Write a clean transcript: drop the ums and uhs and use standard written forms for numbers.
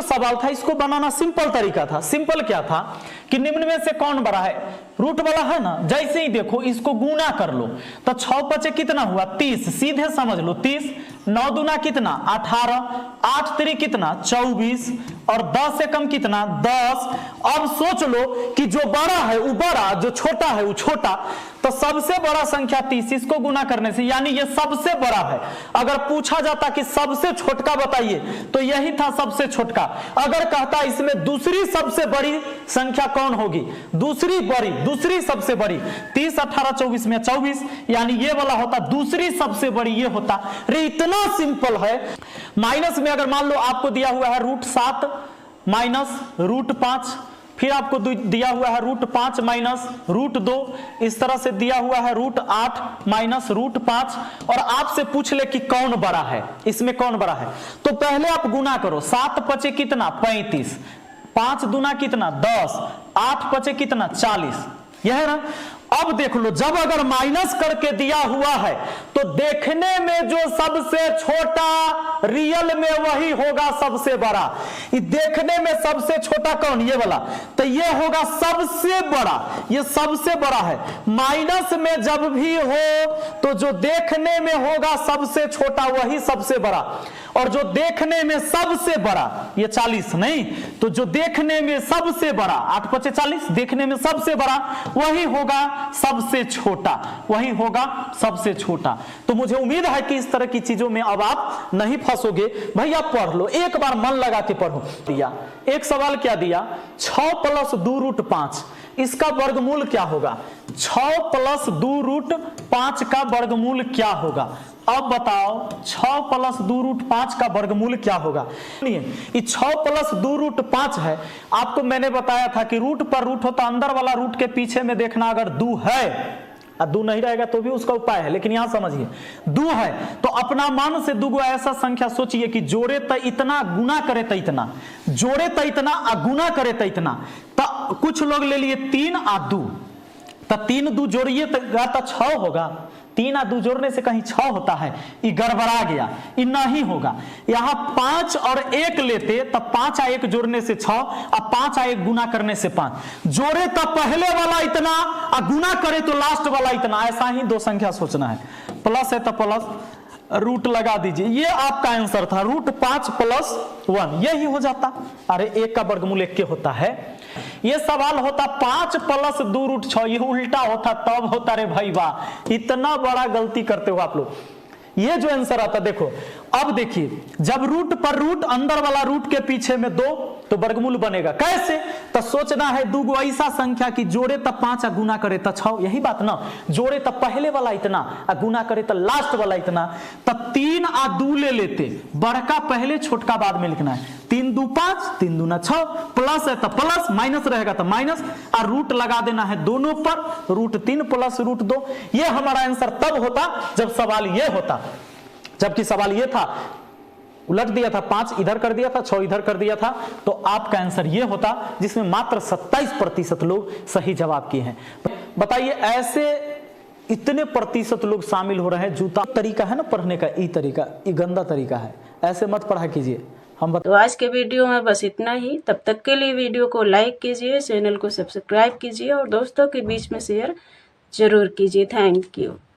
सवाल था इसको बनाना सिंपल तरीका था। सिंपल क्या था कि निम्न में से कौन बड़ा है, रूट वाला है ना। जैसे ही देखो इसको गुना कर लो तो 6 पचे कितना हुआ 30, सीधे समझ लो 30, 9 दूना कितना 18, 8 3 कितना 24 और 10 से कम कितना 10। अब सोच लो कि जो बड़ा है वो बड़ा, जो छोटा है वो छोटा। तो सबसे बड़ा संख्या 30, इसको गुना करने से यानी ये सबसे बड़ा है। अगर पूछा जाता कि सबसे छोटका बताइए तो यही था सबसे छोटका। अगर कहता इसमें दूसरी सबसे बड़ी संख्या कौन होगी, दूसरी सबसे बड़ी 30 18 24 में 24, यानी ये वाला होता दूसरी सबसे बड़ी, ये होता। रे इतना सिंपल है। माइनस में अगर मान लो आपको दिया हुआ है √7 माइनस √5, फिर आपको दिया हुआ है √5 माइनस √2, इस तरह से दिया हुआ है √8 माइनस √5, और आपसे पूछ ले कि कौन बड़ा है, इसमें कौन बड़ा है। तो पहले आप गुना करो, 7 पचे कितना 35, 5 दूना कितना 10, 8 पचे कितना 40, यह है ना। अब देख लो जब अगर माइनस करके दिया हुआ है तो देखने में जो सबसे छोटा रियल में वही होगा सबसे बड़ा। ये देखने में सबसे छोटा कौन, ये वाला, तो ये होगा सबसे बड़ा, ये सबसे बड़ा है। माइनस में जब भी हो तो जो देखने में होगा सबसे छोटा वही सबसे बड़ा, और जो देखने में सबसे बड़ा ये 40 नहीं, तो जो देखने में सबसे बड़ा 8 पचे 40, देखने में सबसे बड़ा वही होगा सबसे छोटा, वही होगा सबसे छोटा। तो मुझे उम्मीद है कि इस तरह की चीजों में अब आप नहीं फंसोगे। भाई आप पढ़ लो, एक बार मन लगा के पढ़ो। दिया एक सवाल क्या दिया, 6 + 2√5, इसका वर्गमूल क्या होगा। 6 + 2√5 का वर्गमूल क्या होगा। अब बताओ 6 + 2√5 का वर्गमूल क्या होगा। ये 6 + 2√5 है। आपको मैंने बताया था कि रूट पर रूट होता, अंदर वाला रूट के पीछे में देखना अगर 2 है, अब 2 नहीं रहेगा तो भी उसका उपाय है, लेकिन यहां समझिए 2 है तो अपना मन से 2 ऐसा संख्या सोचिए कि जोड़े तो इतना, गुना करे तो इतना, जोड़े तो इतना और गुना करे तो इतना। तो कुछ लोग ले लिए 3 और 2, तो 3 2 जोड़िए तो 6 होगा। 3 और 2 जोड़ने से कहीं 6 होता है, ये गड़बड़ा गया, ये नहीं होगा। यहां 5 और 1 लेते तब 5 और 1 जोड़ने से 6, और 5 और 1 गुना करने से 5। जोड़े तो पहले वाला इतना और गुना करे तो लास्ट वाला इतना, ऐसा ही 2 संख्या सोचना है। प्लस है तो प्लस रूट लगा दीजिए, ये आपका आंसर था। √5 + 1 यही हो जाता। अरे 1 का वर्गमूल 1 के होता है। ये सवाल होता 5 + 2√6, ये उल्टा होता तब होता। रे भाई वाह, इतना बड़ा गलती करते हो आप लोग। ये जो आंसर आता देखो, अब देखिए जब रूट पर रूट, अंदर वाला रूट के पीछे में 2, तो वर्गमूल बनेगा कैसे। तो सोचना है 2 ऐसा संख्या कि जोड़े तब 5 और गुना करे तो 6, यही बात ना। जोड़े तब पहले वाला इतना और गुना करे तो लास्ट वाला इतना। तब 3 और 2 ले लेते, बड़का पहले छोटका बाद में लिखना है। 3 2 5, 3 दूना 6, प्लस है तो प्लस, माइनस रहेगा तो माइनस, और रूट लगा देना है दोनों पर, √3 + √2। ये हमारा आंसर तब होता जब सवाल ये होता। जबकि सवाल ये था, उलट दिया था, 5 इधर कर दिया था, 6 इधर कर दिया था, तो आपका आंसर ये होता, जिसमें मात्र 27% लोग सही जवाब किए हैं। बताइए ऐसे इतने प्रतिशत लोग शामिल हो रहे हैं। जूता तरीका है ना पढ़ने का, ई तरीका, ई गंदा तरीका है, ऐसे मत पढ़ा कीजिए। तो आज के वीडियो में बस इतना ही। तब तक के लिए वीडियो को लाइक कीजिए, चैनल को सब्सक्राइब कीजिए और दोस्तों के बीच में शेयर जरूर कीजिए। Thank you.